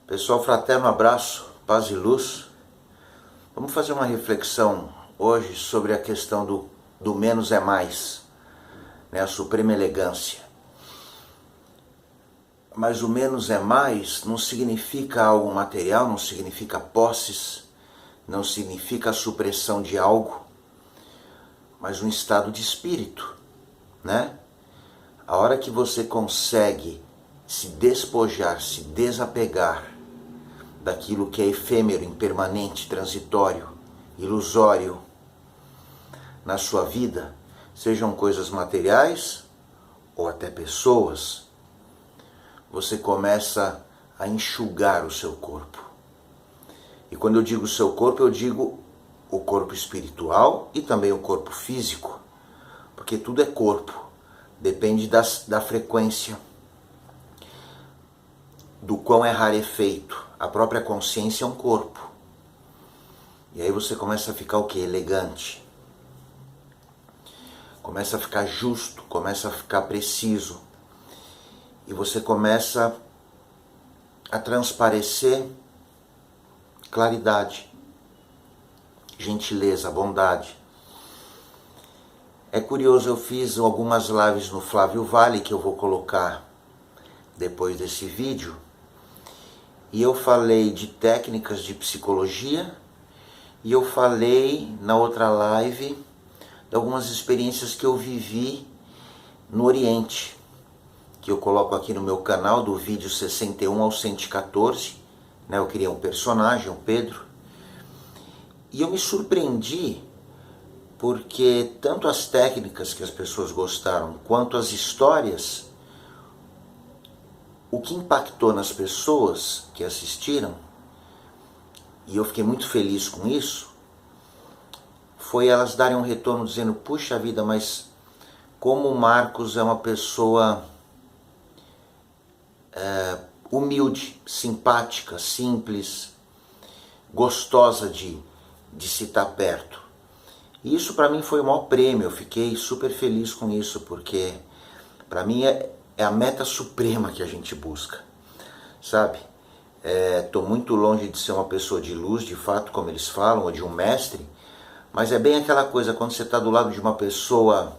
Pessoal, fraterno abraço, paz e luz. Vamos fazer uma reflexão hoje sobre a questão do menos é mais, né? A suprema elegância. Mas o menos é mais não significa algo material, não significa posses, não significa a supressão de algo, mas um estado de espírito, né? A hora que você consegue se despojar, se desapegar daquilo que é efêmero, impermanente, transitório, ilusório na sua vida, sejam coisas materiais ou até pessoas, você começa a enxugar o seu corpo. E quando eu digo o seu corpo, eu digo o corpo espiritual e também o corpo físico, porque tudo é corpo, depende da frequência, do quão é rarefeito. A própria consciência é um corpo. E aí você começa a ficar o quê? Elegante. Começa a ficar justo, começa a ficar preciso. E você começa a transparecer claridade, gentileza, bondade. É curioso, eu fiz algumas lives no Flávio Vale, que eu vou colocar depois desse vídeo, e eu falei de técnicas de psicologia, e eu falei na outra live de algumas experiências que eu vivi no Oriente, que eu coloco aqui no meu canal, do vídeo 61 ao 114, né? Eu criei um personagem, o Pedro, e eu me surpreendi porque tanto as técnicas que as pessoas gostaram, quanto as histórias, o que impactou nas pessoas que assistiram, e eu fiquei muito feliz com isso, foi elas darem um retorno dizendo: puxa vida, mas como o Marcos é uma pessoa humilde, simpática, simples, gostosa de se estar perto. E isso para mim foi o maior prêmio, eu fiquei super feliz com isso, porque para mim é a meta suprema que a gente busca, sabe? Tô muito longe de ser uma pessoa de luz, de fato, como eles falam, ou de um mestre, mas é bem aquela coisa, quando você está do lado de uma pessoa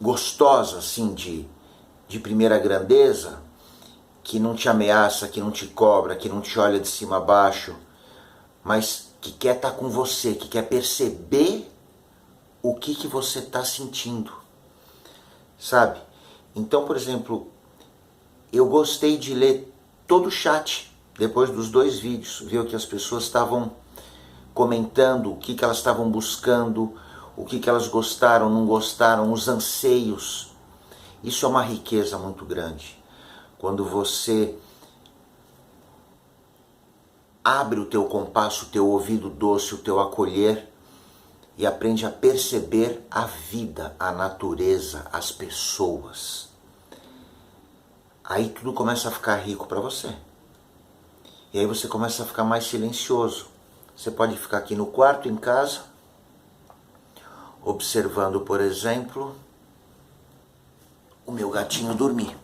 gostosa, assim, de primeira grandeza, que não te ameaça, que não te cobra, que não te olha de cima a baixo, mas que quer estar com você, que quer perceber o que você está sentindo, sabe? Então, por exemplo, eu gostei de ler todo o chat depois dos 2 vídeos, ver o que as pessoas estavam comentando, o que elas estavam buscando, o que elas gostaram, não gostaram, os anseios. Isso é uma riqueza muito grande. Quando você abre o teu compasso, o teu ouvido doce, o teu acolher, e aprende a perceber a vida, a natureza, as pessoas. Aí tudo começa a ficar rico para você. E aí você começa a ficar mais silencioso. Você pode ficar aqui no quarto, em casa, observando, por exemplo, o meu gatinho dormir.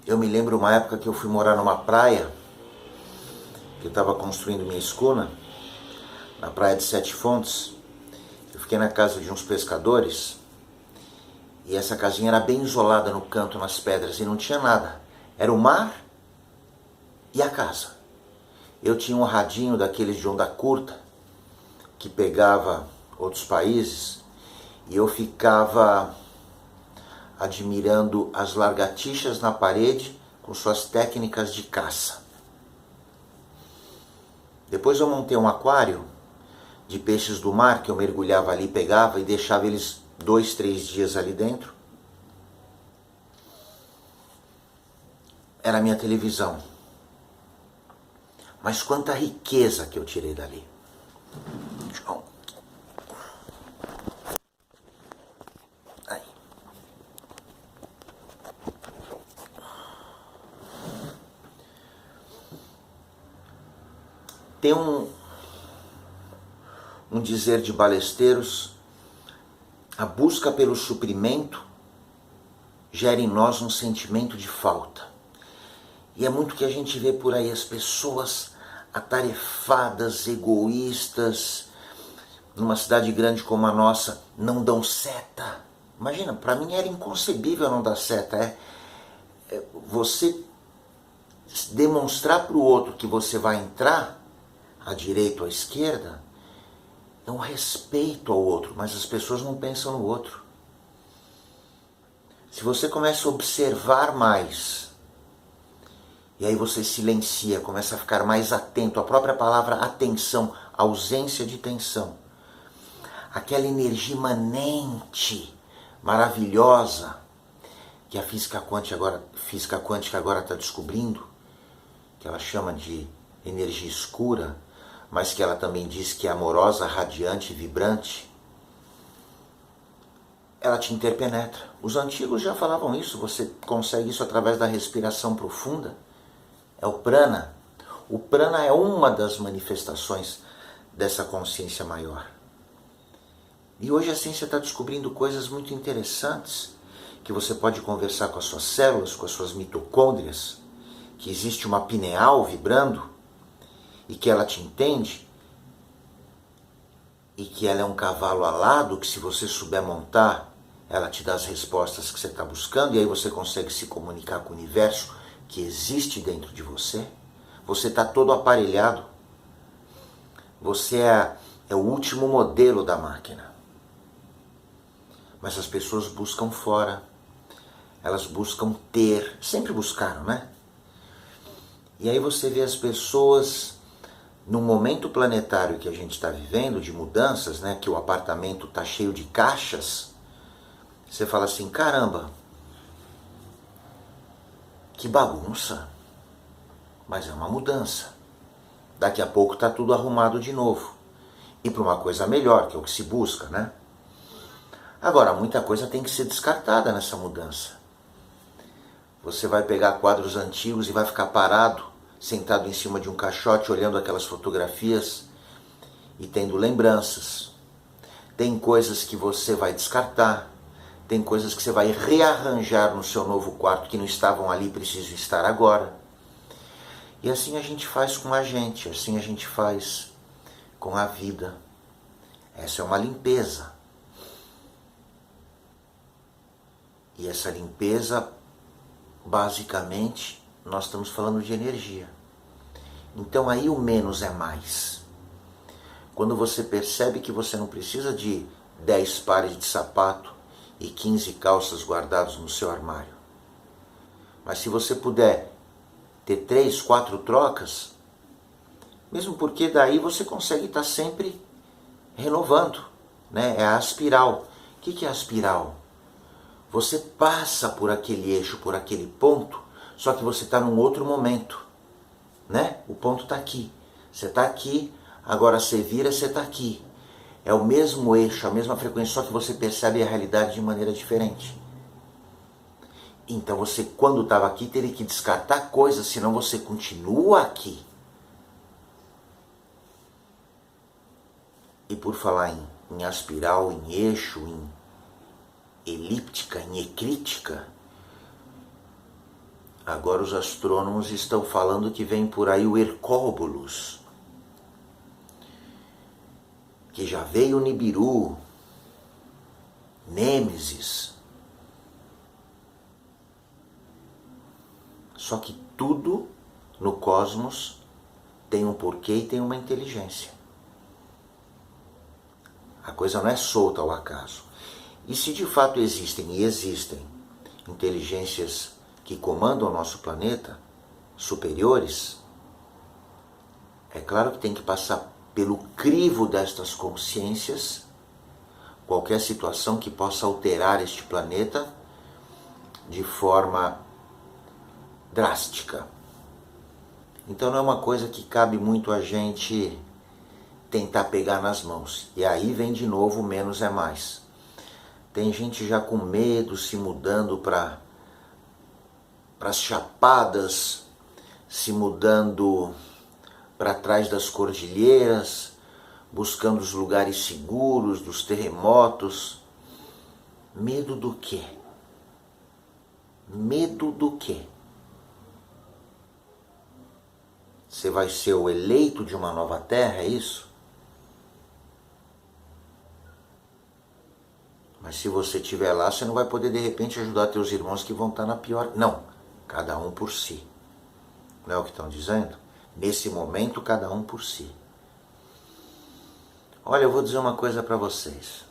Eu me lembro uma época que eu fui morar numa praia, que eu estava construindo minha escuna, na praia de Sete Fontes. Eu fiquei na casa de uns pescadores, e essa casinha era bem isolada no canto, nas pedras, e não tinha nada. Era o mar e a casa. Eu tinha um radinho daqueles de onda curta, que pegava outros países, e eu ficava admirando as lagartixas na parede com suas técnicas de caça. Depois eu montei um aquário de peixes do mar, que eu mergulhava ali, pegava e deixava eles 2, 3 dias ali dentro. Era a minha televisão. Mas quanta riqueza que eu tirei dali. Aí. Tem um dizer de balesteiros: a busca pelo suprimento gera em nós um sentimento de falta. E é muito que a gente vê por aí, as pessoas atarefadas, egoístas, numa cidade grande como a nossa, não dão seta. Imagina, para mim era inconcebível não dar seta. Você demonstrar para o outro que você vai entrar, à direita ou à esquerda, é um respeito ao outro, mas as pessoas não pensam no outro. Se você começa a observar mais, e aí você silencia, começa a ficar mais atento, a própria palavra atenção, ausência de tensão, aquela energia imanente, maravilhosa, que a física quântica agora está descobrindo, que ela chama de energia escura, mas que ela também diz que é amorosa, radiante e vibrante, ela te interpenetra. Os antigos já falavam isso, você consegue isso através da respiração profunda, é o prana. O prana é uma das manifestações dessa consciência maior. E hoje a ciência está descobrindo coisas muito interessantes, que você pode conversar com as suas células, com as suas mitocôndrias, que existe uma pineal vibrando, e que ela te entende, e que ela é um cavalo alado, que se você souber montar, ela te dá as respostas que você está buscando, e aí você consegue se comunicar com o universo que existe dentro de você. Você está todo aparelhado. Você é o último modelo da máquina. Mas as pessoas buscam fora. Elas buscam ter. Sempre buscaram, né? E aí você vê as pessoas, num momento planetário que a gente está vivendo, de mudanças, né? Que o apartamento está cheio de caixas. Você fala assim, caramba, que bagunça. Mas é uma mudança. Daqui a pouco está tudo arrumado de novo. E para uma coisa melhor, que é o que se busca, né? Agora, muita coisa tem que ser descartada nessa mudança. Você vai pegar quadros antigos e vai ficar parado, sentado em cima de um caixote, olhando aquelas fotografias e tendo lembranças. Tem coisas que você vai descartar, tem coisas que você vai rearranjar no seu novo quarto que não estavam ali e precisam estar agora. E assim a gente faz com a gente, assim a gente faz com a vida. Essa é uma limpeza. E essa limpeza, basicamente, nós estamos falando de energia. Então aí o menos é mais. Quando você percebe que você não precisa de 10 pares de sapato e 15 calças guardados no seu armário. Mas se você puder ter 3, 4 trocas, mesmo porque daí você consegue estar sempre renovando, né? É a espiral. O que é a espiral? Você passa por aquele eixo, por aquele ponto, só que você está num outro momento, né? O ponto está aqui. Você está aqui, agora você vira, você está aqui. É o mesmo eixo, a mesma frequência, só que você percebe a realidade de maneira diferente. Então você, quando estava aqui, teria que descartar coisas, senão você continua aqui. E por falar em espiral, em eixo, em elíptica, em eclíptica, agora os astrônomos estão falando que vem por aí o Hercóbulos, que já veio o Nibiru, Nêmesis. Só que tudo no cosmos tem um porquê e tem uma inteligência. A coisa não é solta ao acaso. E se de fato existem, e existem, inteligências que comandam o nosso planeta, superiores, é claro que tem que passar pelo crivo destas consciências qualquer situação que possa alterar este planeta de forma drástica. Então não é uma coisa que cabe muito a gente tentar pegar nas mãos. E aí vem de novo, menos é mais. Tem gente já com medo, se mudando para as chapadas, se mudando para trás das cordilheiras, buscando os lugares seguros dos terremotos. Medo do quê? Medo do quê? Você vai ser o eleito de uma nova terra, é isso? Mas se você estiver lá, você não vai poder de repente ajudar teus irmãos que vão estar na pior. Não, cada um por si. Não é o que estão dizendo? Nesse momento, cada um por si. Olha, eu vou dizer uma coisa para vocês.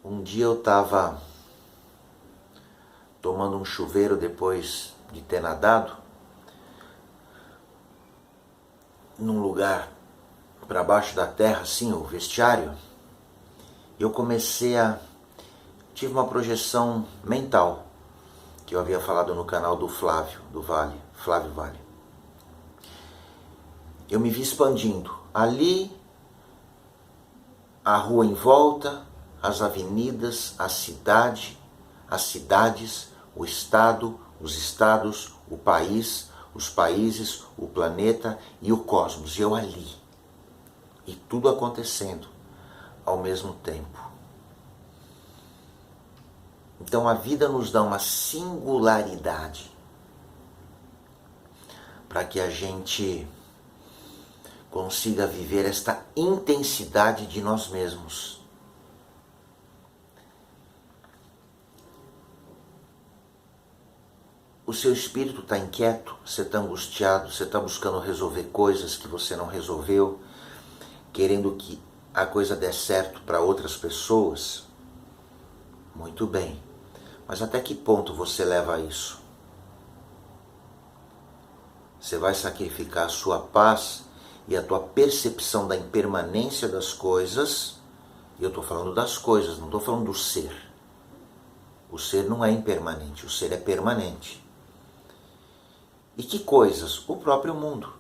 Um dia eu estava tomando um chuveiro depois de ter nadado, num lugar para baixo da terra, assim, o vestiário. Eu tive uma projeção mental, que eu havia falado no canal do Flávio Vale. Eu me vi expandindo. Ali, a rua em volta, as avenidas, a cidade, as cidades, o estado, os estados, o país, os países, o planeta e o cosmos. E eu ali. E tudo acontecendo ao mesmo tempo. Então a vida nos dá uma singularidade para que a gente consiga viver esta intensidade de nós mesmos. O seu espírito está inquieto, você está angustiado, você está buscando resolver coisas que você não resolveu, querendo que a coisa dê certo para outras pessoas. Muito bem, mas até que ponto você leva isso? Você vai sacrificar a sua paz e a tua percepção da impermanência das coisas? E eu estou falando das coisas, não estou falando do ser. O ser não é impermanente, o ser é permanente. E que coisas? O próprio mundo,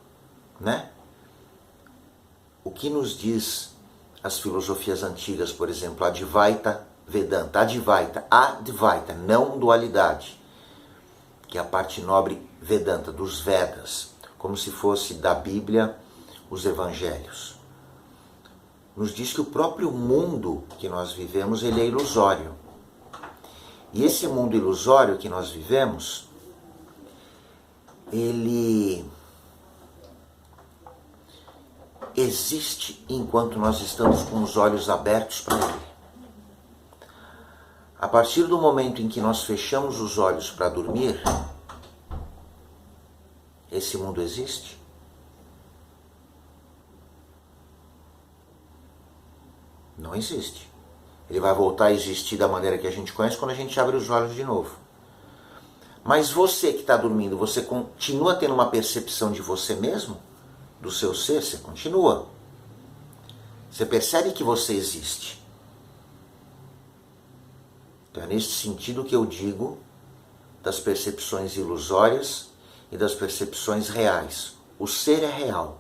né? O que nos diz as filosofias antigas, por exemplo, Advaita Vedanta, Advaita, não dualidade, que é a parte nobre Vedanta, dos Vedas, como se fosse da Bíblia os Evangelhos. Nos diz que o próprio mundo que nós vivemos, ele é ilusório. E esse mundo ilusório que nós vivemos, ele existe enquanto nós estamos com os olhos abertos para ele. A partir do momento em que nós fechamos os olhos para dormir, esse mundo existe? Não existe. Ele vai voltar a existir da maneira que a gente conhece quando a gente abre os olhos de novo. Mas você que está dormindo, você continua tendo uma percepção de você mesmo? Do seu ser? Você continua. Você percebe que você existe. Então é nesse sentido que eu digo das percepções ilusórias e das percepções reais. O ser é real.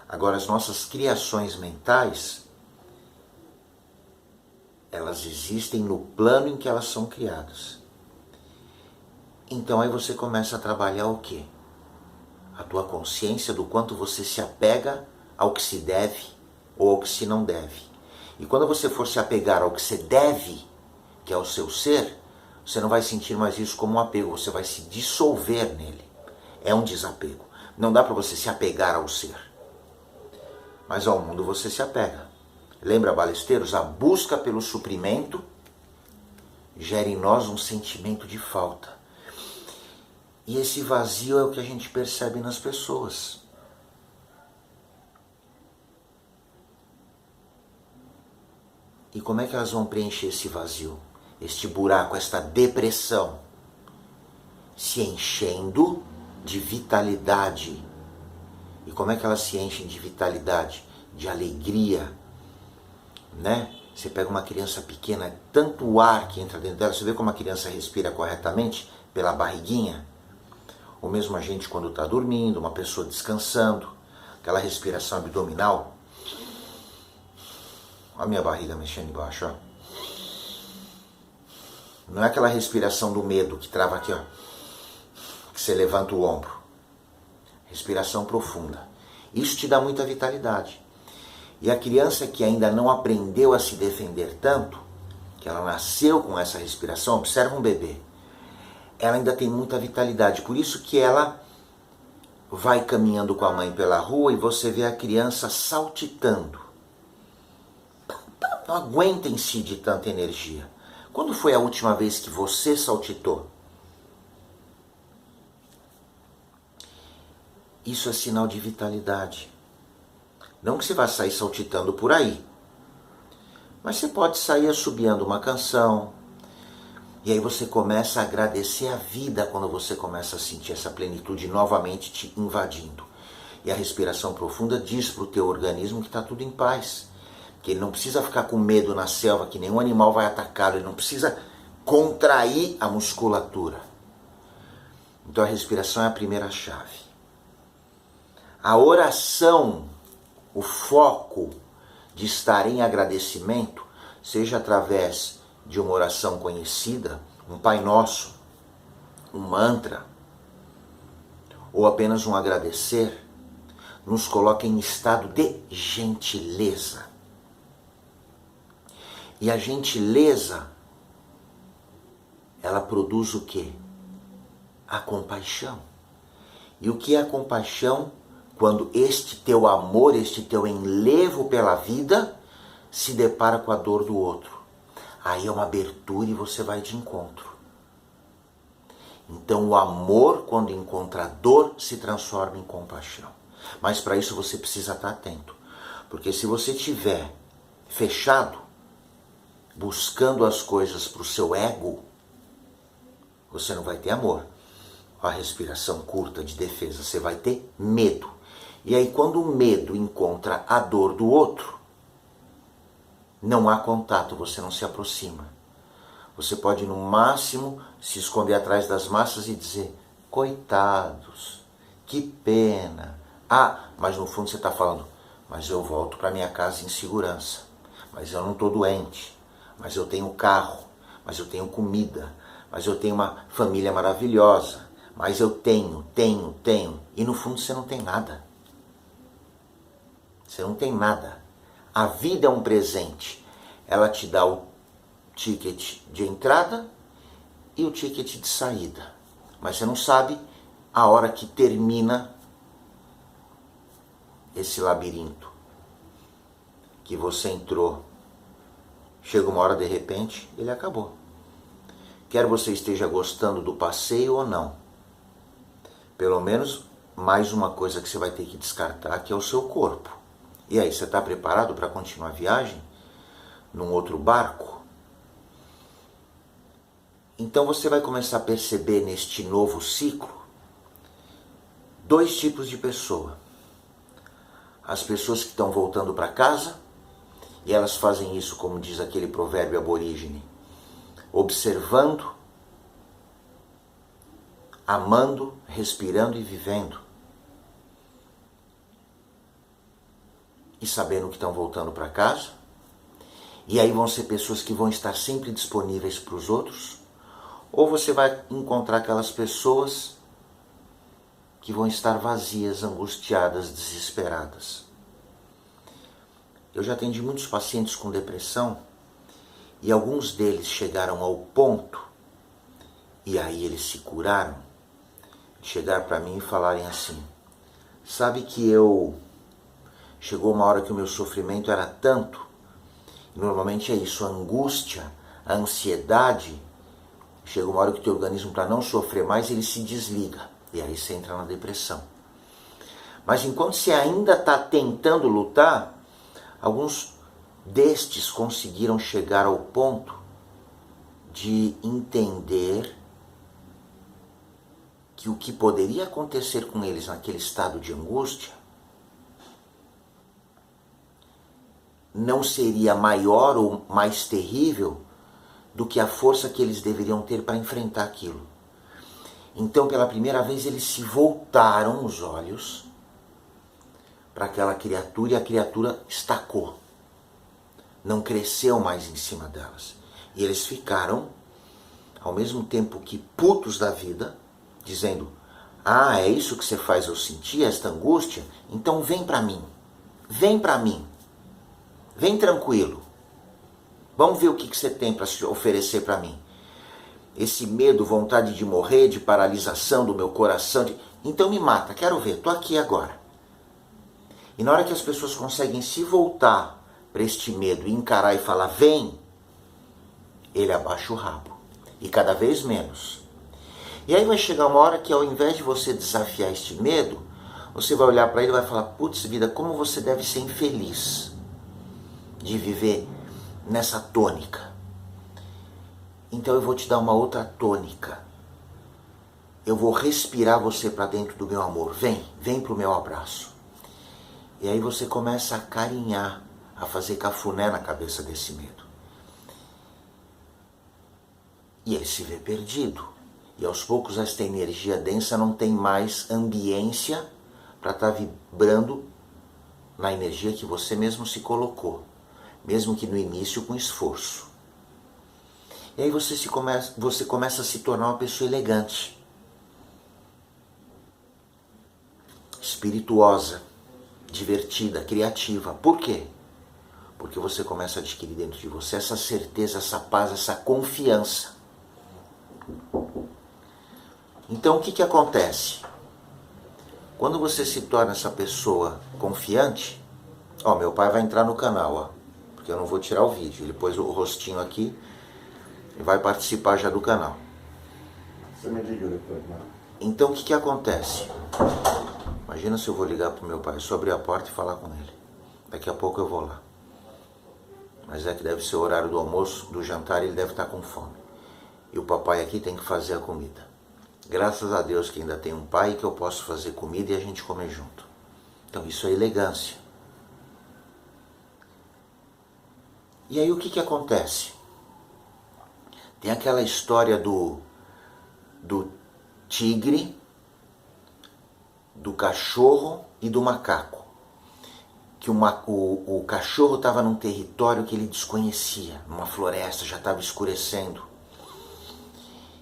Agora, as nossas criações mentais, elas existem no plano em que elas são criadas. Então aí você começa a trabalhar o quê? A tua consciência do quanto você se apega ao que se deve ou ao que se não deve. E quando você for se apegar ao que você deve, que é o seu ser, você não vai sentir mais isso como um apego, você vai se dissolver nele. É um desapego. Não dá para você se apegar ao ser. Mas ao mundo você se apega. Lembra, balesteiros? A busca pelo suprimento gera em nós um sentimento de falta. E esse vazio é o que a gente percebe nas pessoas. E como é que elas vão preencher esse vazio? Este buraco, esta depressão? Se enchendo de vitalidade. E como é que elas se enchem de vitalidade? De alegria, né? Você pega uma criança pequena, tanto ar que entra dentro dela, você vê como a criança respira corretamente? Pela barriguinha. Ou mesmo a gente quando está dormindo, uma pessoa descansando, aquela respiração abdominal. Olha a minha barriga mexendo embaixo, ó. Não é aquela respiração do medo que trava aqui, ó. que você levanta o ombro. Respiração profunda. Isso te dá muita vitalidade. E a criança que ainda não aprendeu a se defender tanto, que ela nasceu com essa respiração, observa um bebê, ela ainda tem muita vitalidade. Por isso que ela vai caminhando com a mãe pela rua e você vê a criança saltitando. Não aguenta em si de tanta energia. Quando foi a última vez que você saltitou? Isso é sinal de vitalidade. Não que você vá sair saltitando por aí, mas você pode sair assobiando uma canção, e aí você começa a agradecer a vida quando você começa a sentir essa plenitude novamente te invadindo. E a respiração profunda diz para o teu organismo que está tudo em paz, que ele não precisa ficar com medo na selva, que nenhum animal vai atacá-lo, ele não precisa contrair a musculatura. Então a respiração é a primeira chave. A oração, o foco de estar em agradecimento, seja através de uma oração conhecida, um Pai Nosso, um mantra, ou apenas um agradecer, nos coloca em estado de gentileza. E a gentileza, ela produz o quê? A compaixão. E o que é a compaixão? Quando este teu amor, este teu enlevo pela vida, se depara com a dor do outro. Aí é uma abertura e você vai de encontro. Então o amor, quando encontra a dor, se transforma em compaixão. Mas para isso você precisa estar atento. Porque se você estiver fechado, buscando as coisas para o seu ego, você não vai ter amor. A respiração curta de defesa, você vai ter medo. E aí quando o medo encontra a dor do outro, não há contato, você não se aproxima. Você pode no máximo se esconder atrás das massas e dizer, coitados, que pena. Ah, mas no fundo você está falando, mas eu volto para minha casa em segurança, mas eu não estou doente, mas eu tenho carro, mas eu tenho comida, mas eu tenho uma família maravilhosa, mas eu tenho. E no fundo você não tem nada. Você não tem nada. A vida é um presente. Ela te dá o ticket de entrada e o ticket de saída. Mas você não sabe a hora que termina esse labirinto que você entrou. Chega uma hora, de repente, ele acabou. Quer você esteja gostando do passeio ou não. Pelo menos mais uma coisa que você vai ter que descartar, que é o seu corpo. E aí, você está preparado para continuar a viagem? Num outro barco? Então você vai começar a perceber neste novo ciclo dois tipos de pessoa. As pessoas que estão voltando para casa, e elas fazem isso, como diz aquele provérbio aborígene, observando, amando, respirando e vivendo. E sabendo que estão voltando para casa. E aí vão ser pessoas que vão estar sempre disponíveis para os outros. Ou você vai encontrar aquelas pessoas que vão estar vazias, angustiadas, desesperadas. Eu já atendi muitos pacientes com depressão e alguns deles chegaram ao ponto, e aí eles se curaram, de chegar para mim e falarem assim, sabe que chegou uma hora que o meu sofrimento era tanto, normalmente é isso, a angústia, a ansiedade, chega uma hora que o teu organismo, para não sofrer mais, ele se desliga, e aí você entra na depressão. Mas enquanto você ainda está tentando lutar, alguns destes conseguiram chegar ao ponto de entender que o que poderia acontecer com eles naquele estado de angústia não seria maior ou mais terrível do que a força que eles deveriam ter para enfrentar aquilo. Então, pela primeira vez, eles se voltaram os olhos para aquela criatura e a criatura estacou. Não cresceu mais em cima delas. E eles ficaram, ao mesmo tempo que putos da vida, dizendo, Ah, é isso que você faz eu sentir, esta angústia? Então vem para mim. Vem para mim. Vem tranquilo. Vamos ver o que você tem para oferecer para mim. Esse medo, vontade de morrer, de paralisação do meu coração. Então me mata, quero ver, tô aqui agora. E na hora que as pessoas conseguem se voltar para este medo e encarar e falar, vem, ele abaixa o rabo. E cada vez menos. E aí vai chegar uma hora que ao invés de você desafiar este medo, você vai olhar para ele e vai falar, putz vida, como você deve ser infeliz de viver nessa tônica. Então eu vou te dar uma outra tônica. Eu vou respirar você para dentro do meu amor. Vem pro meu abraço. E aí você começa a carinhar, a fazer cafuné na cabeça desse medo. E ele se vê perdido. E aos poucos esta energia densa não tem mais ambiência para estar vibrando na energia que você mesmo se colocou, mesmo que no início com esforço. E aí você começa a se tornar uma pessoa elegante, espirituosa, divertida, criativa. Por quê? Porque você começa a adquirir dentro de você essa certeza, essa paz, essa confiança. Então o que acontece? Quando você se torna essa pessoa confiante, meu pai vai entrar no canal, porque eu não vou tirar o vídeo, ele pôs o rostinho aqui e vai participar já do canal. Você me liga depois, né? Então o que acontece? Imagina se eu vou ligar pro meu pai, só abrir a porta e falar com ele. Daqui a pouco eu vou lá. Mas é que deve ser o horário do almoço, do jantar, ele deve estar com fome. E o papai aqui tem que fazer a comida. Graças a Deus que ainda tem um pai que eu posso fazer comida e a gente comer junto. Então isso é elegância. E aí o que acontece? Tem aquela história do tigre, do cachorro e do macaco. Que o cachorro estava num território que ele desconhecia, numa floresta, já estava escurecendo.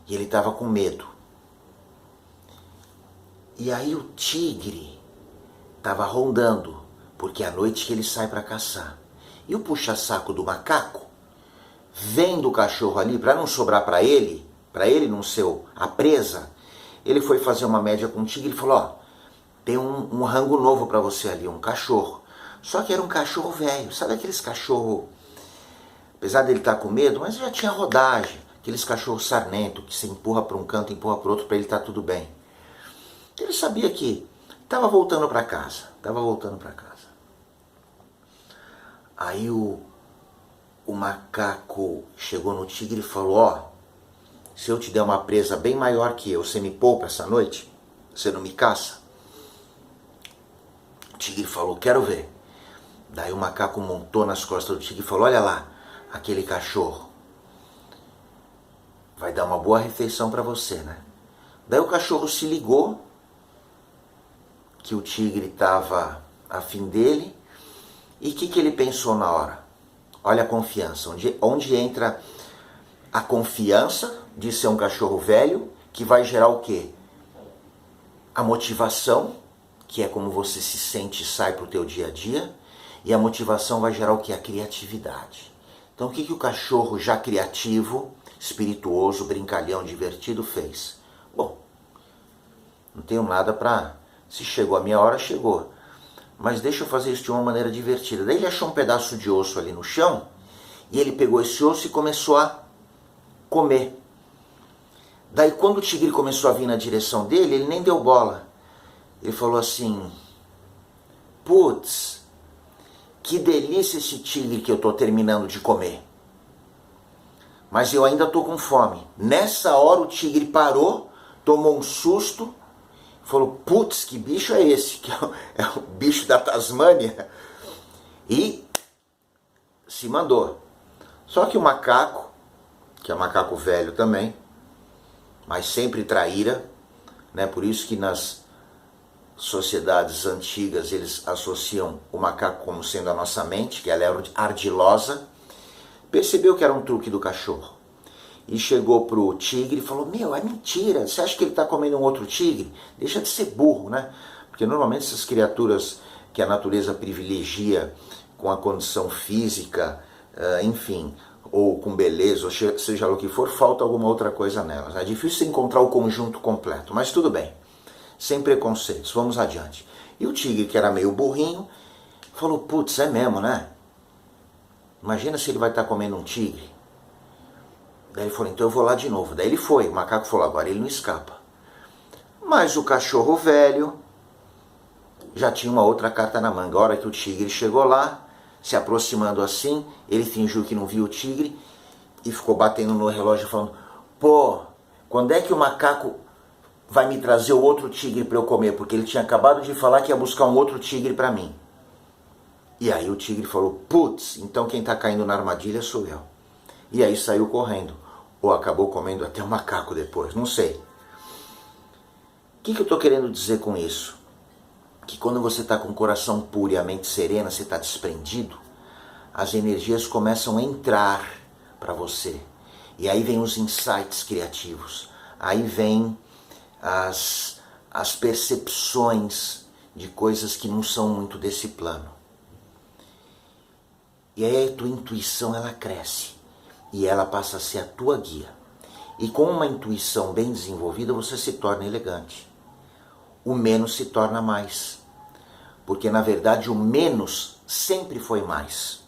E ele estava com medo. E aí o tigre estava rondando, porque é à noite que ele sai para caçar. E o puxa-saco do macaco, vendo o cachorro ali, para não sobrar para ele não ser a presa, ele foi fazer uma média com o tigre e falou, tem um rango novo para você ali, um cachorro. Só que era um cachorro velho, sabe aqueles cachorros, apesar dele estar com medo, mas já tinha rodagem, aqueles cachorros sarnento que se empurra para um canto, empurra para o outro, para ele estar tudo bem. Ele sabia que estava voltando para casa, Aí o macaco chegou no tigre e falou, se eu te der uma presa bem maior que eu, você me poupa essa noite? Você não me caça? O tigre falou, quero ver. Daí o macaco montou nas costas do tigre e falou, olha lá, aquele cachorro. Vai dar uma boa refeição para você, né? Daí o cachorro se ligou que o tigre estava afim dele. E o que ele pensou na hora? Olha a confiança. Onde entra a confiança de ser um cachorro velho, que vai gerar o quê? A motivação, que é como você se sente e sai para o teu dia a dia. E a motivação vai gerar o quê? A criatividade. Então o que o cachorro já criativo, espirituoso, brincalhão, divertido fez? Bom, não tenho nada para... Se chegou a minha hora, chegou. Mas deixa eu fazer isso de uma maneira divertida. Daí ele achou um pedaço de osso ali no chão, e ele pegou esse osso e começou a comer. Daí quando o tigre começou a vir na direção dele, ele nem deu bola. Ele falou assim, putz, que delícia esse tigre que eu estou terminando de comer. Mas eu ainda estou com fome. Nessa hora o tigre parou, tomou um susto, falou, putz, que bicho é esse? Que é o bicho da Tasmânia. E se mandou. Só que o macaco, que é macaco velho também, mas sempre traíra, né? Por isso que nas sociedades antigas eles associam o macaco como sendo a nossa mente, que ela é ardilosa, percebeu que era um truque do cachorro. e chegou pro tigre e falou, meu, é mentira, você acha que ele está comendo um outro tigre? Deixa de ser burro, né? Porque normalmente essas criaturas que a natureza privilegia com a condição física, enfim, ou com beleza, ou seja lá o que for, falta alguma outra coisa nelas. É difícil encontrar o conjunto completo, mas tudo bem, sem preconceitos, vamos adiante. E o tigre, que era meio burrinho, falou, putz, é mesmo, né? Imagina se ele vai estar comendo um tigre. Daí ele falou, então eu vou lá de novo. Daí ele foi, o macaco falou, agora ele não escapa. Mas o cachorro velho já tinha uma outra carta na manga. A hora que o tigre chegou lá, se aproximando assim, ele fingiu que não viu o tigre e ficou batendo no relógio falando, pô, quando é que o macaco vai me trazer o outro tigre para eu comer? Porque ele tinha acabado de falar que ia buscar um outro tigre para mim. E aí o tigre falou, putz, então quem está caindo na armadilha sou eu. E aí saiu correndo. Ou acabou comendo até o macaco depois, não sei. O que eu estou querendo dizer com isso? Que quando você está com o coração puro e a mente serena, você está desprendido, as energias começam a entrar para você. E aí vem os insights criativos. Aí vem as percepções de coisas que não são muito desse plano. E aí a tua intuição ela cresce. E ela passa a ser a tua guia. E com uma intuição bem desenvolvida, você se torna elegante. O menos se torna mais. Porque, na verdade, o menos sempre foi mais.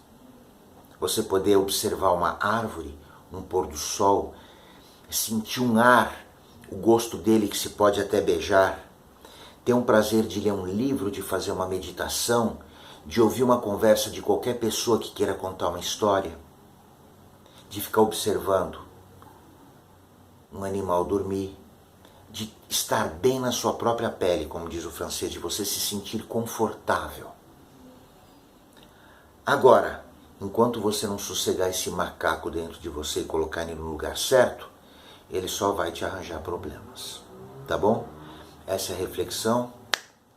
Você poder observar uma árvore, um pôr do sol, sentir um ar, o gosto dele que se pode até beijar, ter um prazer de ler um livro, de fazer uma meditação, de ouvir uma conversa de qualquer pessoa que queira contar uma história, de ficar observando um animal dormir, de estar bem na sua própria pele, como diz o francês, de você se sentir confortável. Agora, enquanto você não sossegar esse macaco dentro de você e colocar ele no lugar certo, ele só vai te arranjar problemas. Tá bom? Essa é a reflexão.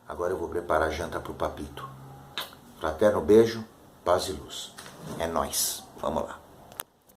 Agora eu vou preparar a janta para o papito. Fraterno beijo, paz e luz. É nóis. Vamos lá.